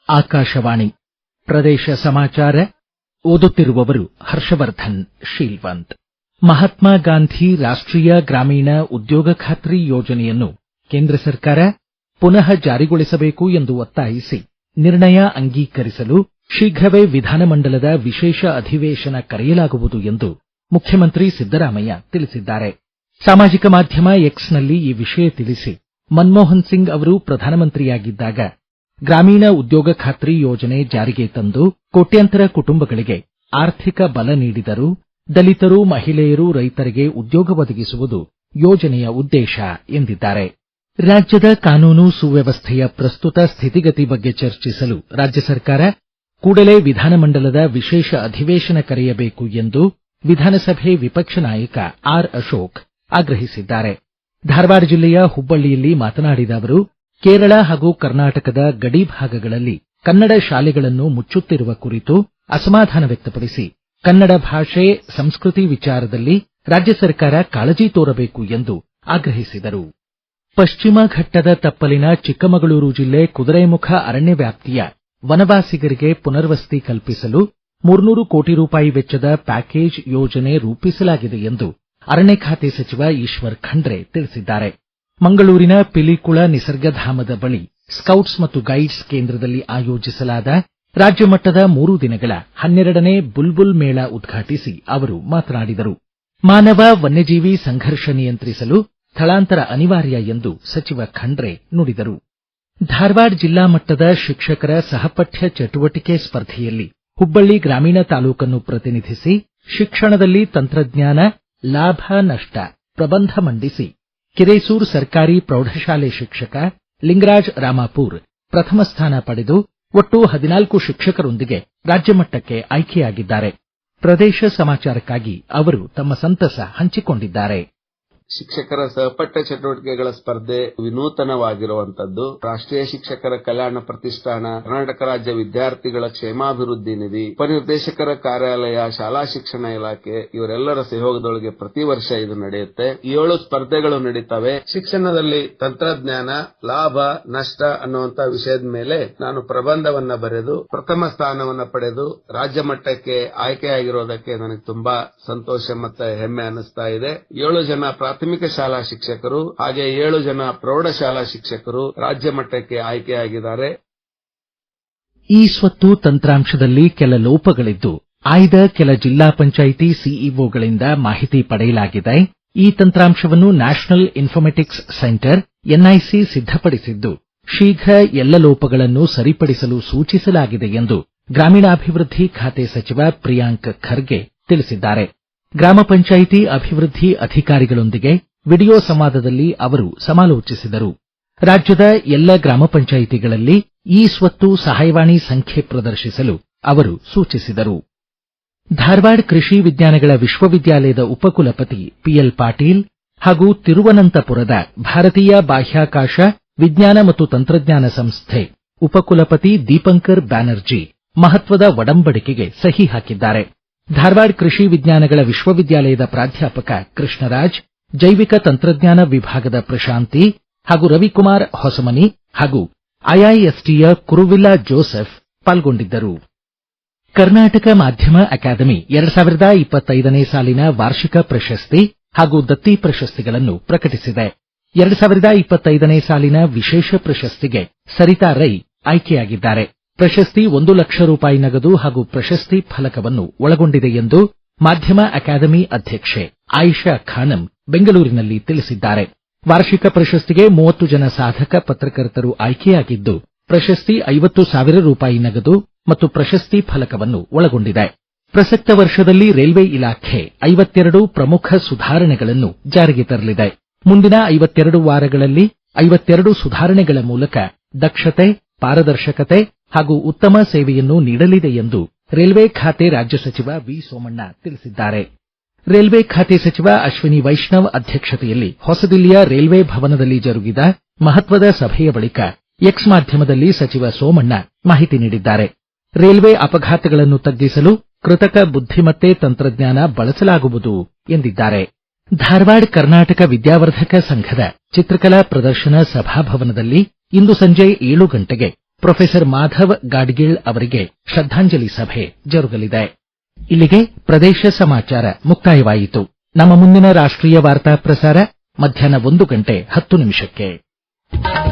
ಆಕಾಶವಾಣಿ ಪ್ರದೇಶ ಸಮಾಚಾರ ಓದುತ್ತಿರುವವರು ಹರ್ಷವರ್ಧನ್ ಶೀಲ್ವಂತ್. ಮಹಾತ್ಮ ಗಾಂಧಿ ರಾಷ್ಟ್ರೀಯ ಗ್ರಾಮೀಣ ಉದ್ಯೋಗ ಖಾತ್ರಿ ಯೋಜನೆಯನ್ನು ಕೇಂದ್ರ ಸರ್ಕಾರ ಪುನಃ ಜಾರಿಗೊಳಿಸಬೇಕು ಎಂದು ಒತ್ತಾಯಿಸಿ ನಿರ್ಣಯ ಅಂಗೀಕರಿಸಲು ಶೀಘ್ರವೇ ವಿಧಾನಮಂಡಲದ ವಿಶೇಷ ಅಧಿವೇಶನ ಕರೆಯಲಾಗುವುದು ಎಂದು ಮುಖ್ಯಮಂತ್ರಿ ಸಿದ್ದರಾಮಯ್ಯ ತಿಳಿಸಿದ್ದಾರೆ. ಸಾಮಾಜಿಕ ಮಾಧ್ಯಮ ಎಕ್ಸ್ನಲ್ಲಿ ಈ ವಿಷಯ ತಿಳಿಸಿ, ಮನಮೋಹನ್ ಸಿಂಗ್ ಅವರು ಪ್ರಧಾನಮಂತ್ರಿಯಾಗಿದ್ದಾಗ ಗ್ರಾಮೀಣ ಉದ್ಯೋಗ ಖಾತ್ರಿ ಯೋಜನೆ ಜಾರಿಗೆ ತಂದು ಕೋಟ್ಯಾಂತರ ಕುಟುಂಬಗಳಿಗೆ ಆರ್ಥಿಕ ಬಲ ನೀಡಿದರು. ದಲಿತರು, ಮಹಿಳೆಯರು, ರೈತರಿಗೆ ಉದ್ಯೋಗ ಒದಗಿಸುವುದು ಯೋಜನೆಯ ಉದ್ದೇಶ ಎಂದಿದ್ದಾರೆ. ರಾಜ್ಯದ ಕಾನೂನು ಸುವ್ಯವಸ್ಥೆಯ ಪ್ರಸ್ತುತ ಸ್ಥಿತಿಗತಿ ಬಗ್ಗೆ ಚರ್ಚಿಸಲು ರಾಜ್ಯ ಸರ್ಕಾರ ಕೂಡಲೇ ವಿಧಾನಮಂಡಲದ ವಿಶೇಷ ಅಧಿವೇಶನ ಕರೆಯಬೇಕು ಎಂದು ವಿಧಾನಸಭೆ ವಿಪಕ್ಷ ನಾಯಕ ಆರ್ ಅಶೋಕ್ ಆಗ್ರಹಿಸಿದ್ದಾರೆ. ಧಾರವಾಡ ಜಿಲ್ಲೆಯ ಹುಬ್ಬಳ್ಳಿಯಲ್ಲಿ ಮಾತನಾಡಿದ ಅವರು, ಕೇರಳ ಹಾಗೂ ಕರ್ನಾಟಕದ ಗಡಿ ಭಾಗಗಳಲ್ಲಿ ಕನ್ನಡ ಶಾಲೆಗಳನ್ನು ಮುಚ್ಚುತ್ತಿರುವ ಕುರಿತು ಅಸಮಾಧಾನ ವ್ಯಕ್ತಪಡಿಸಿ ಕನ್ನಡ ಭಾಷೆ, ಸಂಸ್ಕೃತಿ ವಿಚಾರದಲ್ಲಿ ರಾಜ್ಯ ಸರ್ಕಾರ ಕಾಳಜಿ ತೋರಬೇಕು ಎಂದು ಆಗ್ರಹಿಸಿದರು. ಪಶ್ಚಿಮ ಘಟ್ಟದ ತಪ್ಪಲಿನ ಚಿಕ್ಕಮಗಳೂರು ಜಿಲ್ಲೆ ಕುದುರೆಮುಖ ಅರಣ್ಯ ವ್ಯಾಪ್ತಿಯ ವನವಾಸಿಗರಿಗೆ ಪುನರ್ವಸತಿ ಕಲ್ಪಿಸಲು 300 ಕೋಟಿ ರೂಪಾಯಿ ವೆಚ್ಚದ ಪ್ಯಾಕೇಜ್ ಯೋಜನೆ ರೂಪಿಸಲಾಗಿದೆ ಎಂದು ಅರಣ್ಯ ಖಾತೆ ಸಚಿವ ಈಶ್ವರ್ ಖಂಡ್ರೆ ತಿಳಿಸಿದ್ದಾರೆ. ಮಂಗಳೂರಿನ ಪಿಲಿಕುಳ ನಿಸರ್ಗಧಾಮದ ಬಳಿ ಸ್ಕೌಟ್ಸ್ ಮತ್ತು ಗೈಡ್ಸ್ ಕೇಂದ್ರದಲ್ಲಿ ಆಯೋಜಿಸಲಾದ ರಾಜ್ಯ ಮಟ್ಟದ 3 ದಿನಗಳ 12ನೇ ಬುಲ್ಬುಲ್ ಮೇಳ ಉದ್ಘಾಟಿಸಿ ಅವರು ಮಾತನಾಡಿದರು. ಮಾನವ ವನ್ಯಜೀವಿ ಸಂಘರ್ಷ ನಿಯಂತ್ರಿಸಲು ಸ್ಥಳಾಂತರ ಅನಿವಾರ್ಯ ಎಂದು ಸಚಿವ ಖಂಡ್ರೆ ನುಡಿದರು. ಧಾರವಾಡ ಜಿಲ್ಲಾ ಮಟ್ಟದ ಶಿಕ್ಷಕರ ಸಹಪಠ್ಯ ಚಟುವಟಿಕೆ ಸ್ಪರ್ಧೆಯಲ್ಲಿ ಹುಬ್ಬಳ್ಳಿ ಗ್ರಾಮೀಣ ತಾಲೂಕನ್ನು ಪ್ರತಿನಿಧಿಸಿ ಶಿಕ್ಷಣದಲ್ಲಿ ತಂತ್ರಜ್ಞಾನ ಲಾಭ ನಷ್ಟ ಪ್ರಬಂಧ ಮಂಡಿಸಿ ಕಿರೇಸೂರು ಸರ್ಕಾರಿ ಪ್ರೌಢಶಾಲೆ ಶಿಕ್ಷಕ ಲಿಂಗರಾಜ್ ರಾಮಾಪುರ್ ಪ್ರಥಮ ಸ್ಥಾನ ಪಡೆದು ಒಟ್ಟು 14 ಶಿಕ್ಷಕರೊಂದಿಗೆ ರಾಜ್ಯ ಮಟ್ಟಕ್ಕೆ ಆಯ್ಕೆಯಾಗಿದ್ದಾರೆ. ಪ್ರದೇಶ ಸಮಾಚಾರಕ್ಕಾಗಿ ಅವರು ತಮ್ಮ ಸಂತಸ ಹಂಚಿಕೊಂಡಿದ್ದಾರೆ. ಶಿಕ್ಷಕರ ಸಹಪಠ್ಯ ಚಟುವಟಿಕೆಗಳ ಸ್ಪರ್ಧೆ ವಿನೂತನವಾಗಿರುವಂತದ್ದು. ರಾಷ್ಟ್ರೀಯ ಶಿಕ್ಷಕರ ಕಲ್ಯಾಣ ಪ್ರತಿಷ್ಠಾನ, ಕರ್ನಾಟಕ ರಾಜ್ಯ ವಿದ್ಯಾರ್ಥಿಗಳ ಕ್ಷೇಮಾಭಿವೃದ್ಧಿ ನಿಧಿ, ಉಪನಿರ್ದೇಶಕರ ಕಾರ್ಯಾಲಯ, ಶಾಲಾ ಶಿಕ್ಷಣ ಇಲಾಖೆ ಇವರೆಲ್ಲರ ಸಹಯೋಗದೊಳಗೆ ಪ್ರತಿ ವರ್ಷ ಇದು ನಡೆಯುತ್ತೆ. 7 ಸ್ಪರ್ಧೆಗಳು ನಡೀತವೆ. ಶಿಕ್ಷಣದಲ್ಲಿ ತಂತ್ರಜ್ಞಾನ ಲಾಭ ನಷ್ಟ ಅನ್ನುವಂತ ವಿಷಯದ ಮೇಲೆ ನಾನು ಪ್ರಬಂಧವನ್ನ ಬರೆದು ಪ್ರಥಮ ಸ್ಥಾನವನ್ನ ಪಡೆದು ರಾಜ್ಯ ಮಟ್ಟಕ್ಕೆ ಆಯ್ಕೆಯಾಗಿರೋದಕ್ಕೆ ನನಗೆ ತುಂಬಾ ಸಂತೋಷ ಮತ್ತು ಹೆಮ್ಮೆ ಅನಿಸ್ತಾ ಇದೆ. 7 ಜನ ಪ್ರಾಥಮಿಕ ಶಾಲಾ ಶಿಕ್ಷಕರು ಹಾಗೆ 7 ಜನ ಪ್ರೌಢಶಾಲಾ ಶಿಕ್ಷಕರು ರಾಜ್ಯ ಮಟ್ಟಕ್ಕೆ ಆಯ್ಕೆಯಾಗಿದ್ದಾರೆ. ಈ ಸ್ವತ್ತು ತಂತ್ರಾಂಶದಲ್ಲಿ ಕೆಲ ಲೋಪಗಳಿದ್ದು ಆಯ್ದ ಕೆಲ ಜಿಲ್ಲಾ ಪಂಚಾಯಿತಿ ಸಿಇಒಗಳಿಂದ ಮಾಹಿತಿ ಪಡೆಯಲಾಗಿದೆ. ಈ ತಂತ್ರಾಂಶವನ್ನು ನ್ಯಾಷನಲ್ ಇನ್ಫಾರ್ಮೆಟಿಕ್ಸ್ ಸೆಂಟರ್ ಎನ್ಐಸಿ ಸಿದ್ಧಪಡಿಸಿದ್ದು ಶೀಘ್ರ ಎಲ್ಲ ಲೋಪಗಳನ್ನು ಸರಿಪಡಿಸಲು ಸೂಚಿಸಲಾಗಿದೆ ಎಂದು ಗ್ರಾಮೀಣಾಭಿವೃದ್ಧಿ ಖಾತೆ ಸಚಿವ ಪ್ರಿಯಾಂಕ್ ಖರ್ಗೆ ತಿಳಿಸಿದ್ದಾರೆ. ಗ್ರಾಮ ಪಂಚಾಯಿತಿ ಅಭಿವೃದ್ಧಿ ಅಧಿಕಾರಿಗಳೊಂದಿಗೆ ವಿಡಿಯೋ ಸಂವಾದದಲ್ಲಿ ಅವರು ಸಮಾಲೋಚಿಸಿದರು. ರಾಜ್ಯದ ಎಲ್ಲ ಗ್ರಾಮ ಪಂಚಾಯಿತಿಗಳಲ್ಲಿ ಈ ಸ್ವತ್ತು ಸಹಾಯವಾಣಿ ಸಂಖ್ಯೆ ಪ್ರದರ್ಶಿಸಲು ಅವರು ಸೂಚಿಸಿದರು. ಧಾರವಾಡ ಕೃಷಿ ವಿಜ್ಞಾನಗಳ ವಿಶ್ವವಿದ್ಯಾಲಯದ ಉಪಕುಲಪತಿ ಪಿಎಲ್ ಪಾಟೀಲ್ ಹಾಗೂ ತಿರುವನಂತಪುರದ ಭಾರತೀಯ ಬಾಹ್ಯಾಕಾಶ ವಿಜ್ಞಾನ ಮತ್ತು ತಂತ್ರಜ್ಞಾನ ಸಂಸ್ಥೆ ಉಪಕುಲಪತಿ ದೀಪಂಕರ್ ಬ್ಯಾನರ್ಜಿ ಮಹತ್ವದ ಒಡಂಬಡಿಕೆಗೆ ಸಹಿ ಹಾಕಿದ್ದಾರೆ. ಧಾರವಾಡ ಕೃಷಿ ವಿಜ್ಞಾನಗಳ ವಿಶ್ವವಿದ್ಯಾಲಯದ ಪ್ರಾಧ್ಯಾಪಕ ಕೃಷ್ಣರಾಜ್, ಜೈವಿಕ ತಂತ್ರಜ್ಞಾನ ವಿಭಾಗದ ಪ್ರಶಾಂತಿ ಹಾಗೂ ರವಿಕುಮಾರ್ ಹೊಸಮನಿ ಹಾಗೂ ಐಐಎಸ್ಟಿಯ ಕುರುವಿಲ್ಲಾ ಜೋಸೆಫ್ ಪಾಲ್ಗೊಂಡಿದ್ದರು. ಕರ್ನಾಟಕ ಮಾಧ್ಯಮ ಅಕಾಡೆಮಿ 2025ನೇ ಸಾಲಿನ ವಾರ್ಷಿಕ ಪ್ರಶಸ್ತಿ ಹಾಗೂ ದತ್ತಿ ಪ್ರಶಸ್ತಿಗಳನ್ನು ಪ್ರಕಟಿಸಿದೆ. 2025ನೇ ಸಾಲಿನ ವಿಶೇಷ ಪ್ರಶಸ್ತಿಗೆ ಸರಿತಾ ರೈ ಆಯ್ಕೆಯಾಗಿದ್ದಾರೆ. ಪ್ರಶಸ್ತಿ 1 ಲಕ್ಷ ರೂಪಾಯಿ ನಗದು ಹಾಗೂ ಪ್ರಶಸ್ತಿ ಫಲಕವನ್ನು ಒಳಗೊಂಡಿದೆ ಎಂದು ಮಾಧ್ಯಮ ಅಕಾಡೆಮಿ ಅಧ್ಯಕ್ಷೆ ಆಯಿಷಾ ಖಾನಂ ಬೆಂಗಳೂರಿನಲ್ಲಿ ತಿಳಿಸಿದ್ದಾರೆ. ವಾರ್ಷಿಕ ಪ್ರಶಸ್ತಿಗೆ 30 ಜನ ಸಾಧಕ ಪತ್ರಕರ್ತರು ಆಯ್ಕೆಯಾಗಿದ್ದು ಪ್ರಶಸ್ತಿ 50,000 ರೂಪಾಯಿ ನಗದು ಮತ್ತು ಪ್ರಶಸ್ತಿ ಫಲಕವನ್ನು ಒಳಗೊಂಡಿದೆ. ಪ್ರಸಕ್ತ ವರ್ಷದಲ್ಲಿ ರೈಲ್ವೆ ಇಲಾಖೆ 52 ಪ್ರಮುಖ ಸುಧಾರಣೆಗಳನ್ನು ಜಾರಿಗೆ ತರಲಿದೆ. ಮುಂದಿನ 52 ವಾರಗಳಲ್ಲಿ 52 ಸುಧಾರಣೆಗಳ ಮೂಲಕ ದಕ್ಷತೆ, ಪಾರದರ್ಶಕತೆ ಹಾಗೂ ಉತ್ತಮ ಸೇವೆಯನ್ನು ನೀಡಲಿದೆ ಎಂದು ರೈಲ್ವೆ ಖಾತೆ ರಾಜ್ಯ ಸಚಿವ ವಿ ಸೋಮಣ್ಣ ತಿಳಿಸಿದ್ದಾರೆ. ರೈಲ್ವೆ ಖಾತೆ ಸಚಿವ ಅಶ್ವಿನಿ ವೈಷ್ಣವ್ ಅಧ್ಯಕ್ಷತೆಯಲ್ಲಿ ಹೊಸದಿಲ್ಲಿಯ ರೈಲ್ವೆ ಭವನದಲ್ಲಿ ಜರುಗಿದ ಮಹತ್ವದ ಸಭೆಯ ಬಳಿಕ ಎಕ್ಸ್ ಮಾಧ್ಯಮದಲ್ಲಿ ಸಚಿವ ಸೋಮಣ್ಣ ಮಾಹಿತಿ ನೀಡಿದ್ದಾರೆ. ರೈಲ್ವೆ ಅಪಘಾತಗಳನ್ನು ತಗ್ಗಿಸಲು ಕೃತಕ ಬುದ್ಧಿಮತ್ತೆ ತಂತ್ರಜ್ಞಾನ ಬಳಸಲಾಗುವುದು ಎಂದಿದ್ದಾರೆ. ಧಾರವಾಡ ಕರ್ನಾಟಕ ವಿದ್ಯಾವರ್ಧಕ ಸಂಘದ ಚಿತ್ರಕಲಾ ಪ್ರದರ್ಶನ ಸಭಾಭವನದಲ್ಲಿ ಇಂದು ಸಂಜೆ 7 ಗಂಟೆಗೆ ಪ್ರೊಫೆಸರ್ ಮಾಧವ್ ಗಾಡ್ಗೀಳ್ ಅವರಿಗೆ ಶ್ರದ್ಧಾಂಜಲಿ ಸಭೆ ಜರುಗಲಿದೆ. ಇಲ್ಲಿಗೆ ಪ್ರದೇಶ ಸಮಾಚಾರ ಮುಕ್ತಾಯವಾಯಿತು. ನಮ್ಮ ಮುಂದಿನ ರಾಷ್ಟ್ರೀಯ ವಾರ್ತಾ ಪ್ರಸಾರ ಮಧ್ಯಾಹ್ನ 1:10 PM.